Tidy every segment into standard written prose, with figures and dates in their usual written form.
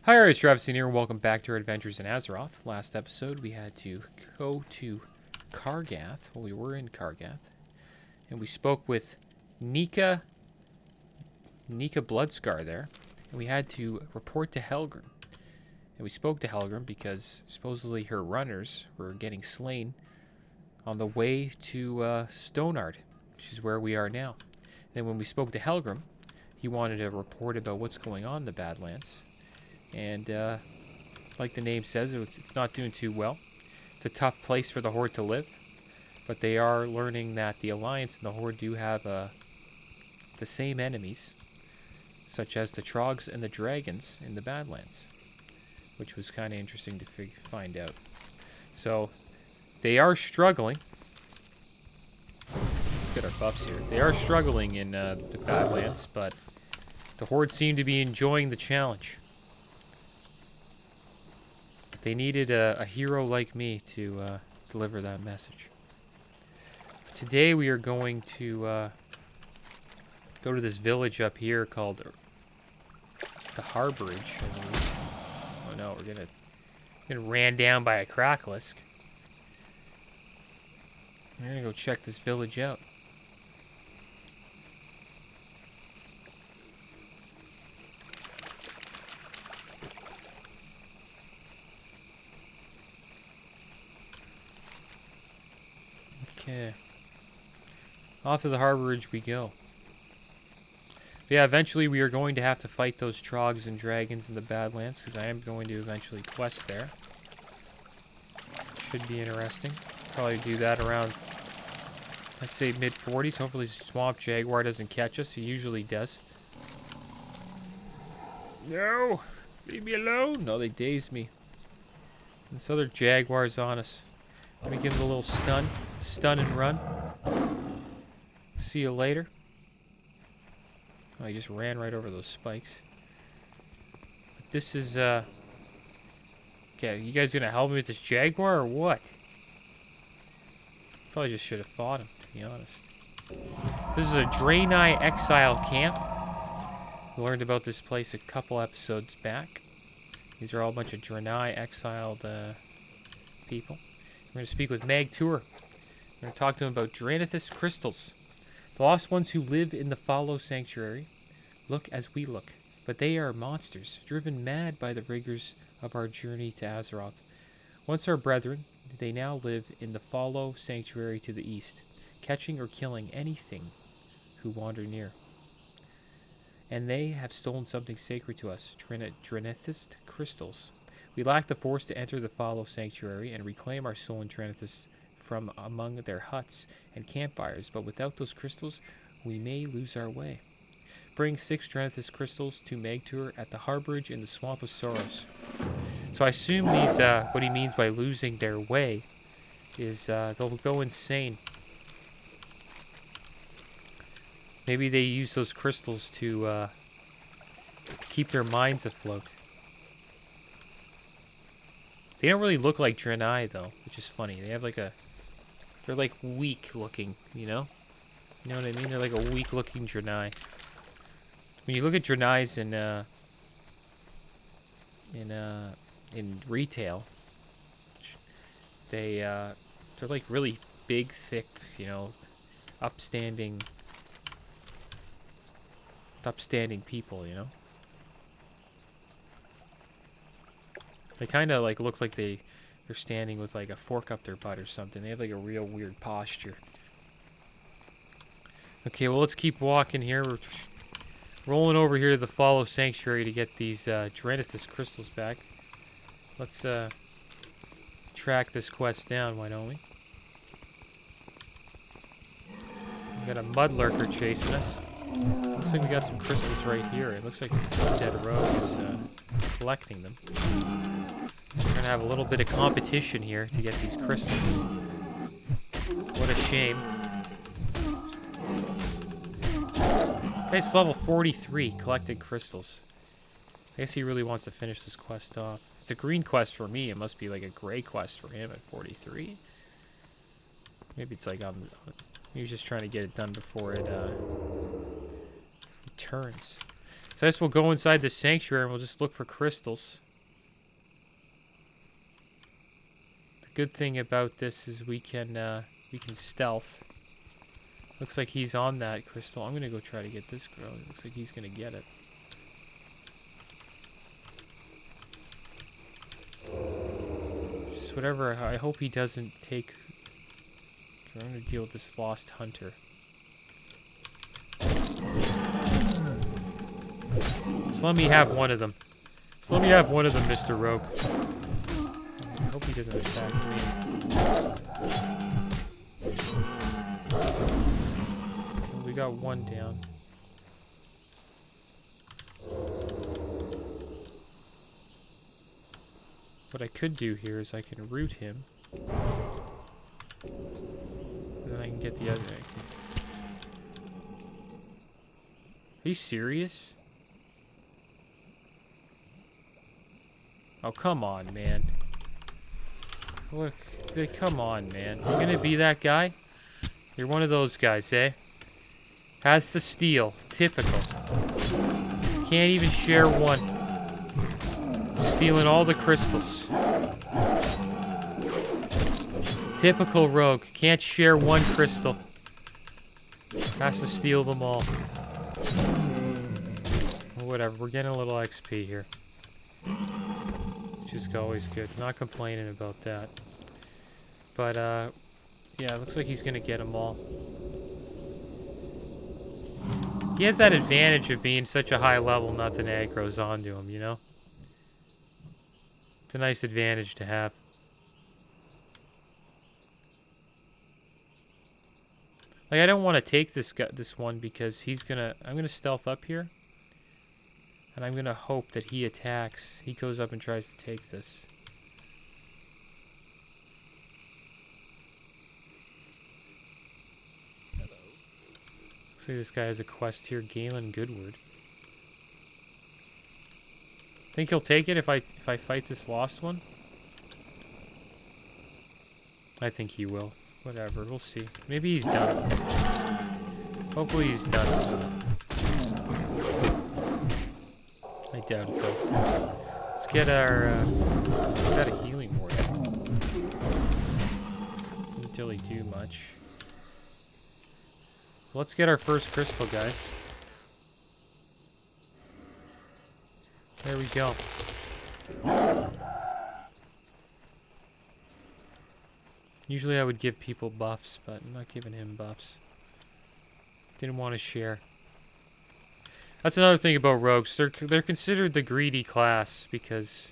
Hi, it's Travis here, and welcome back to our adventures in Azeroth. Last episode, we had to go to Kargath. Well, we were in Kargath, and we spoke with Nika Bloodscar there, and we had to report to Helgrim. And we spoke to Helgrim because supposedly her runners were getting slain on the way to Stoneheart, which is where we are now. And when we spoke to Helgrim, he wanted a report about what's going on in the Badlands. And like the name says, it's not doing too well. It's a tough place for the Horde to live. But they are learning that the Alliance and the Horde do have the same enemies, such as the Trogs and the Dragons in the Badlands, which was kind of interesting to find out. So they are struggling. Look at our buffs here. They are struggling in the Badlands, but the Horde seem to be enjoying the challenge. They needed a hero like me to deliver that message. Today we are going to go to this village up here called the Harborage. Oh no, we're gonna ran down by a Kraklisk. We're gonna go check this village out. Okay. Off to the Harborage we go. But yeah, eventually we are going to have to fight those Trogs and Dragons in the Badlands, because I am going to eventually quest there. Should be interesting. Probably do that around, I'd say, mid-40s. Hopefully Swamp Jaguar doesn't catch us. He usually does. No! Leave me alone! No, they dazed me. This other Jaguar's on us. Let me give him a little stun. Stun and run. See you later. Oh, he just ran right over those spikes. But this is, okay, you guys gonna help me with this Jaguar or what? Probably just should have fought him, to be honest. This is a Draenei exile camp. We learned about this place a couple episodes back. These are all a bunch of Draenei exiled people. We're going to speak with Mag Tour. We're going to talk to him about Draenethyst crystals. The lost ones who live in the Follow Sanctuary look as we look, but they are monsters, driven mad by the rigors of our journey to Azeroth. Once our brethren, they now live in the Follow Sanctuary to the east, catching or killing anything who wander near. And they have stolen something sacred to us, Draenethyst crystals. We lack the force to enter the Follow Sanctuary and reclaim our stolen Draenethyst from among their huts and campfires, but without those crystals, we may lose our way. Bring 6 Draenethyst crystals to Magtur at the Harborage in the Swamp of Sorrows. So I assume these, what he means by losing their way is they'll go insane. Maybe they use those crystals to keep their minds afloat. They don't really look like Draenei, though, which is funny. They have like they're like weak looking, you know? You know what I mean? They're like a weak looking Draenei. When you look at Draenei's in retail, they're like really big, thick, you know, upstanding people, you know? They kind of like look like they're standing with like a fork up their butt or something. They have like a real weird posture. Okay, well, let's keep walking here. We're rolling over here to the Follow Sanctuary to get these Draenethyst crystals back. Let's track this quest down, why don't we? We got a Mudlurker chasing us. Looks like we got some crystals right here. It looks like the Dead Rogue is collecting them. We're gonna have a little bit of competition here to get these crystals. What a shame. Guy's level 43, collecting crystals. I guess he really wants to finish this quest off. It's a green quest for me. It must be like a gray quest for him at 43. Maybe it's like he was just trying to get it done before it turns. So I guess we'll go inside the sanctuary and we'll just look for crystals. The good thing about this is we can stealth. Looks like he's on that crystal. I'm gonna go try to get this girl. It looks like he's gonna get it. Just whatever. I hope he doesn't take. Okay, I'm gonna deal with this lost hunter. Just let me have one of them. Just let me have one of them, Mr. Rogue. I hope he doesn't attack me. Okay, we got one down. What I could do here is I can root him. And then I can get the other. Are you serious? Oh, come on, man. Look, come on, man. You're gonna be that guy? You're one of those guys, eh? Has to steal. Typical. Can't even share one. Stealing all the crystals. Typical rogue. Can't share one crystal. Has to steal them all. Whatever, we're getting a little XP here. Which is always good. Not complaining about that. But, yeah, it looks like he's gonna get them all. He has that advantage of being such a high level, nothing aggro's onto him, you know? It's a nice advantage to have. Like, I don't want to take this one because he's gonna... I'm gonna stealth up here. And I'm gonna hope that he attacks. He goes up and tries to take this. Hello. Looks like this guy has a quest here, Galen Goodward. Think he'll take it if I fight this lost one? I think he will. Whatever, we'll see. Maybe he's done. Hopefully he's done. I doubt it though. Let's get our got a healing ward. Didn't really do much. Let's get our first crystal, guys. There we go. Usually I would give people buffs, but I'm not giving him buffs. Didn't want to share. That's another thing about rogues. They're considered the greedy class because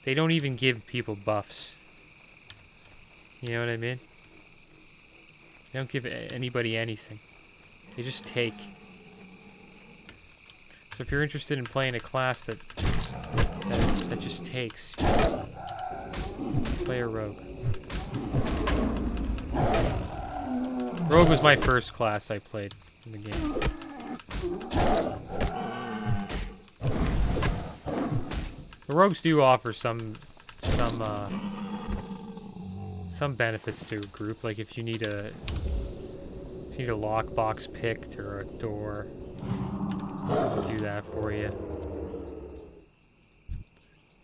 they don't even give people buffs. You know what I mean? They don't give anybody anything. They just take. So if you're interested in playing a class that just takes, play a rogue. Rogue was my first class I played in the game. The rogues do offer some benefits to a group, like if you need a lockbox picked or a door, they'll do that for you.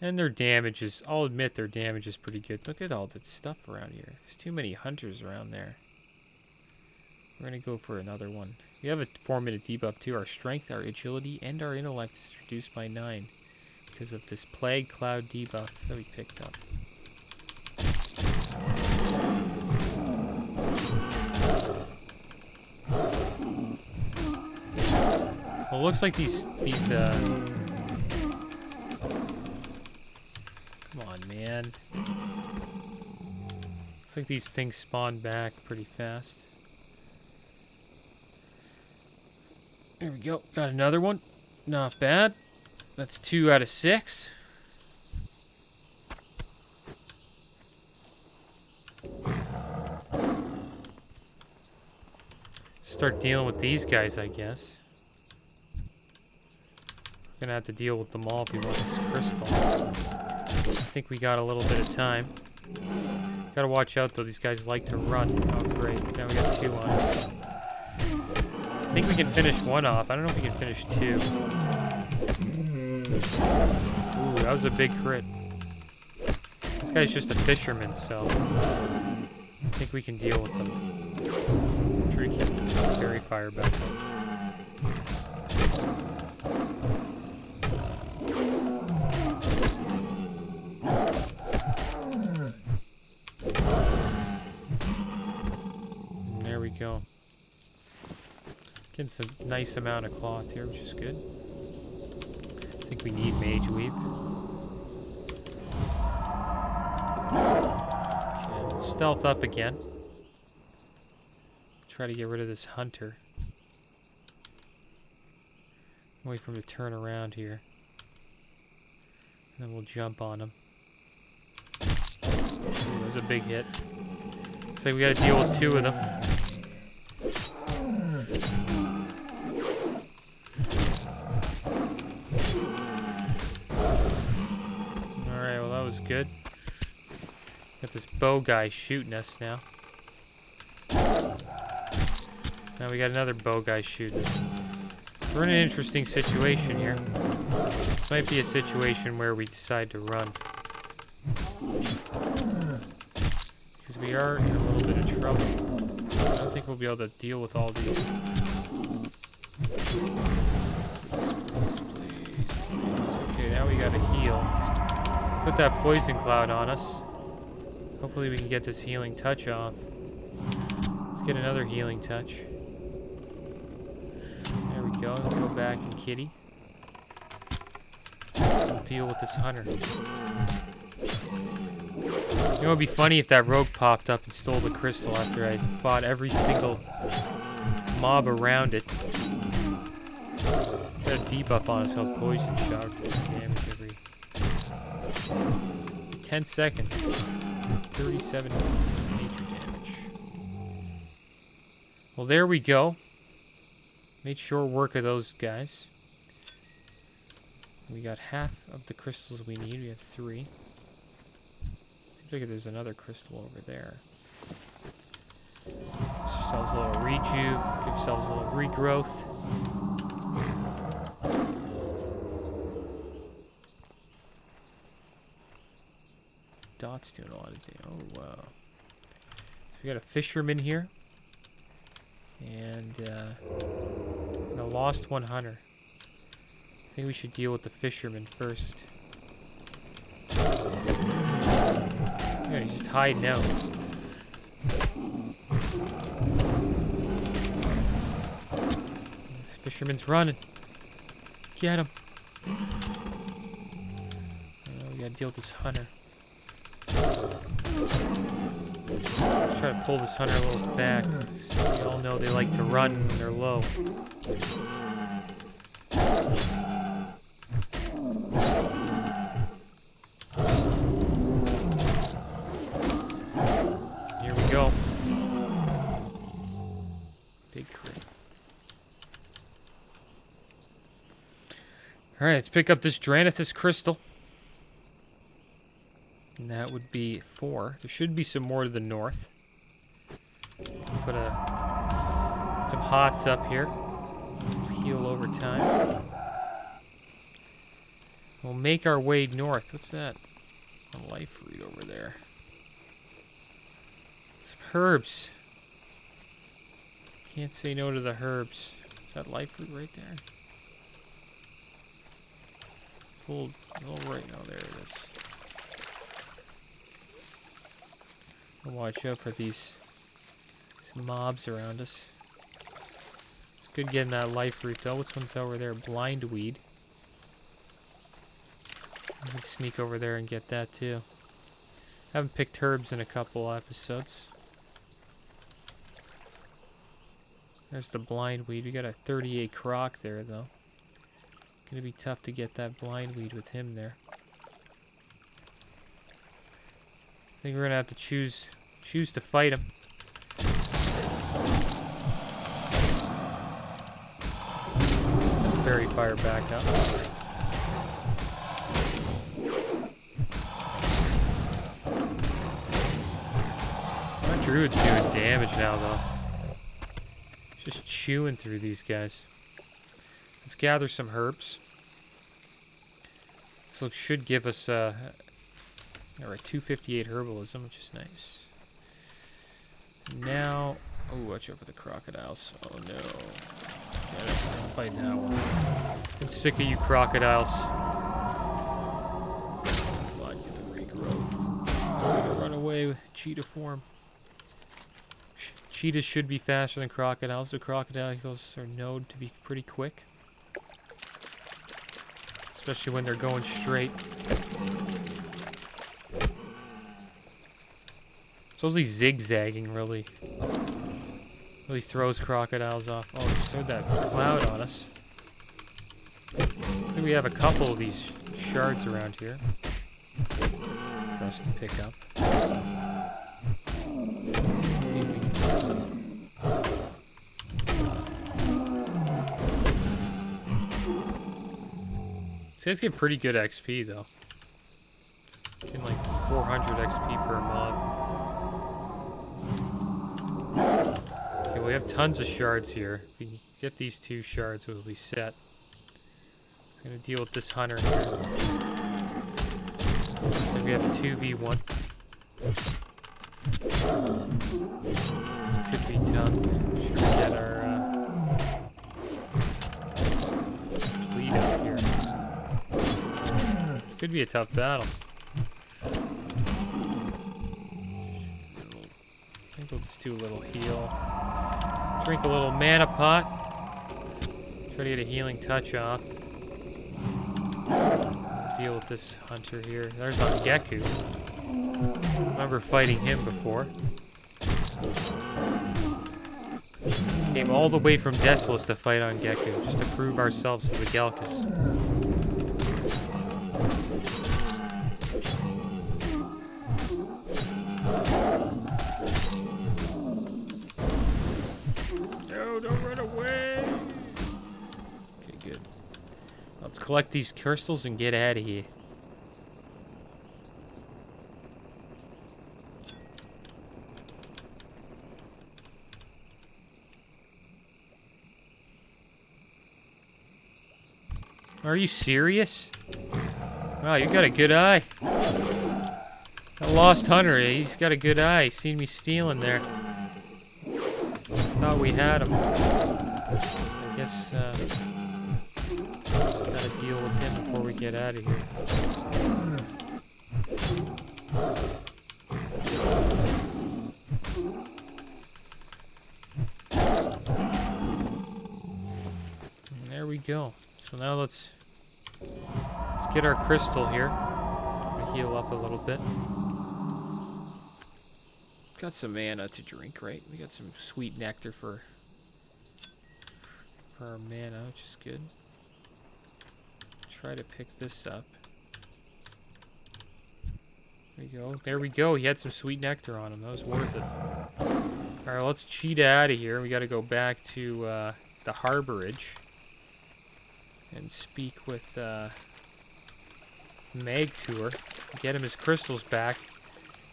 And their damage is, I'll admit their damage is pretty good. Look at all the stuff around here. There's too many hunters around there. We're gonna go for another one. We have a 4-minute debuff too. Our strength, our agility, and our intellect is reduced by 9 because of this plague cloud debuff that we picked up. Well, it looks like these come on, man. Looks like these things spawn back pretty fast. There we go. Got another one. Not bad. That's 2 out of 6. Start dealing with these guys, I guess. Gonna have to deal with them all if we want this crystal. I think we got a little bit of time. Gotta watch out though, these guys like to run. Oh great, now we got 2 on us. I think we can finish 1 off. I don't know if we can finish 2. Ooh, that was a big crit. This guy's just a fisherman, so I think we can deal with him. I'm sure he can fairy fire back up. And there we go. Getting some nice amount of cloth here, which is good. I think we need Mage Weave. Okay, let's stealth up again. Try to get rid of this hunter. Wait for him to turn around here. And then we'll jump on him. Ooh, that was a big hit. Looks like we gotta deal with two of them. Alright, well that was good. Got this bow guy shooting us now. Now we got another bow guy shooting us. We're in an interesting situation here. This might be a situation where we decide to run. Because we are in a little bit of trouble. I don't think we'll be able to deal with all these. Please. Okay, now we gotta heal. Put that poison cloud on us. Hopefully we can get this healing touch off. Let's get another healing touch. There we go. Let's go back and kitty. We'll deal with this hunter. You know, it'd be funny if that rogue popped up and stole the crystal after I fought every single mob around it. Got a debuff on us called poison shot. Damage every 10 seconds. 37 nature damage. Well, there we go. Made short work of those guys. We got half of the crystals we need. We have 3. Seems like there's another crystal over there. Give ourselves a little rejuve. Give ourselves a little regrowth. Dot's doing a lot of damage. Oh, wow. So we got a fisherman here. And a lost 100. I think we should deal with the fisherman first. Yeah, he's just hiding out. This fisherman's running. Get him. We gotta deal with this hunter. Try to pull this hunter a little back. You all know they like to run when they're low. Here we go. Big crit. Alright, let's pick up this Draenethyst crystal. And that would be 4. There should be some more to the north. Put some hots up here. Heal over time. We'll make our way north. What's that? A life root over there. Some herbs. Can't say no to the herbs. Is that life root right there? It's a little right now. There it is. Watch out for these mobs around us. It's good getting that life root though. Which one's over there? Blindweed. I can sneak over there and get that too. Haven't picked herbs in a couple episodes. There's the blindweed. We got a 38 croc there though. Gonna be tough to get that blindweed with him there. I think we're gonna have to choose to fight him. Fairy fire back up. My druid's doing damage now though. Just chewing through these guys. Let's gather some herbs. So should give us alright, 258 herbalism, which is nice. Now, oh, watch out for the crocodiles. Oh no. Gotta fight that one. I'm sick of you crocodiles. Come on, get the regrowth. I'm gonna run away with cheetah form. Cheetahs should be faster than crocodiles. The crocodiles are known to be pretty quick. Especially when they're going straight. It's only zigzagging really throws crocodiles off. Oh, just threw that cloud on us. Looks like we have a couple of these shards around here for us to pick up. See if we can get them. These guys get pretty good XP though. Getting like 400 XP per mob. Okay, we have tons of shards here. If we get these 2 shards, we'll be set. I'm gonna deal with this hunter here. Then we have a 2v1. This could be tough. Should we get our lead up here? This could be a tough battle. I think we'll just do a little heal. Drink a little mana pot. Try to get a healing touch off. Deal with this hunter here. There's Geku. Remember fighting him before. Came all the way from Desolus to fight on Geku, just to prove ourselves to the Galkus. No, don't run away! Okay, good. Let's collect these crystals and get out of here. Are you serious? Wow, you got a good eye. That lost hunter, he's got a good eye. He's seen me stealing there. Thought we had him. I guess, gotta deal with him before we get out of here. And there we go. So now let's get our crystal here. We heal up a little bit. Got some mana to drink, right? We got some sweet nectar for our mana, which is good. Try to pick this up. There we go. There we go. He had some sweet nectar on him. That was worth it. Alright, let's cheetah out of here. We got to go back to the harborage and speak with Magtour. Get him his crystals back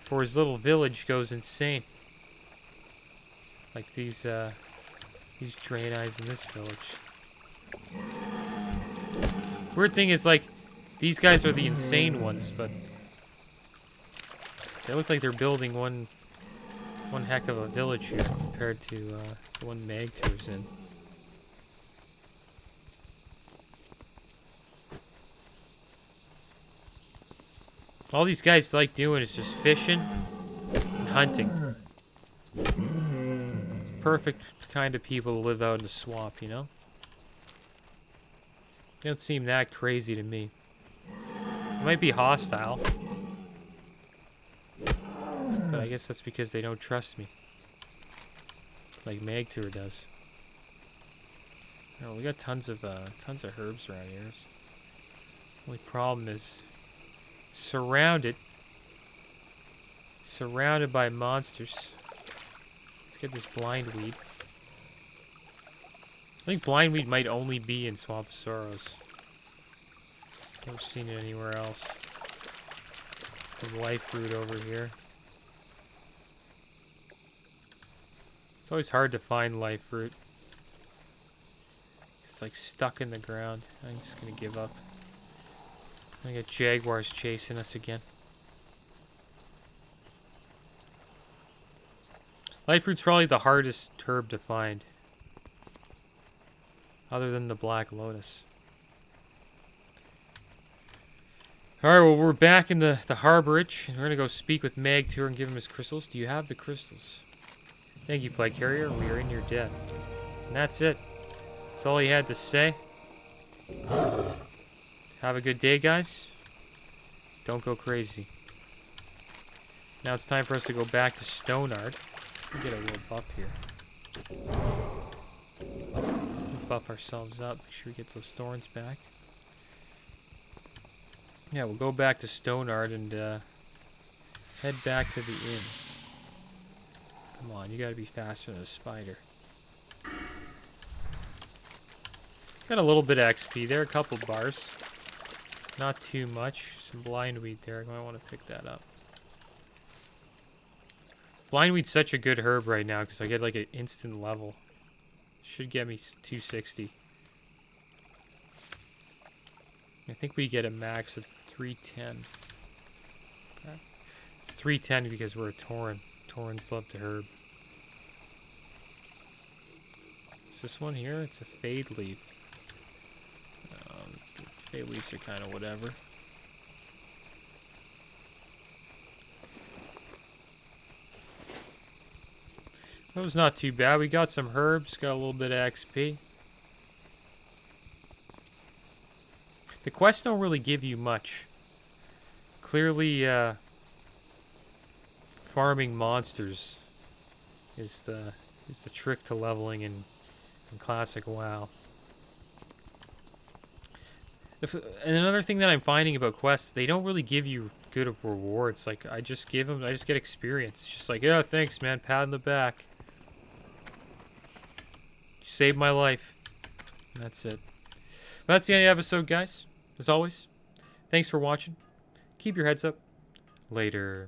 before his little village goes insane. Like these Draeneists in this village. Weird thing is, like, these guys are the insane ones, but they look like they're building one heck of a village here compared to the one Magtour's in. All these guys like doing is just fishing and hunting. Perfect kind of people to live out in the swamp, you know? They don't seem that crazy to me. They might be hostile. But I guess that's because they don't trust me. Like Magtour does. Oh, we got tons of herbs around here. Only problem is surrounded by monsters. Let's get this blindweed. I think blindweed might only be in Swamp of Sorrows. Never seen it anywhere else. Some life fruit over here. It's always hard to find life fruit. It's like stuck in the ground. I'm just gonna give up. I got jaguars chasing us again. Lightroot's probably the hardest herb to find. Other than the black lotus. Alright, well, we're back in the harborage. We're gonna go speak with Meg too and give him his crystals. Do you have the crystals? Thank you, Flag Carrier. We are in your debt. And that's it. That's all he had to say. Have a good day, guys. Don't go crazy. Now it's time for us to go back to Stonard. We'll get a little buff here. We'll buff ourselves up. Make sure we get those thorns back. Yeah, we'll go back to Stonard and head back to the inn. Come on, you gotta be faster than a spider. Got a little bit of XP there, a couple bars. Not too much. Some blindweed there. I might want to pick that up. Blindweed's such a good herb right now because I get like an instant level. Should get me 260. I think we get a max of 310. Okay. It's 310 because we're a Tauren. Taurens love to herb. Is this one here? It's a Fade Leaf. Fade Leaves are kind of whatever. That was not too bad. We got some herbs, got a little bit of XP. The quests don't really give you much. Clearly, farming monsters is the trick to leveling in Classic WoW. And another thing that I'm finding about quests, they don't really give you good rewards. Like, I just get experience. It's just like, yeah, thanks, man, pat on the back. You saved my life. And that's it. But that's the end of the episode, guys. As always, thanks for watching. Keep your heads up. Later.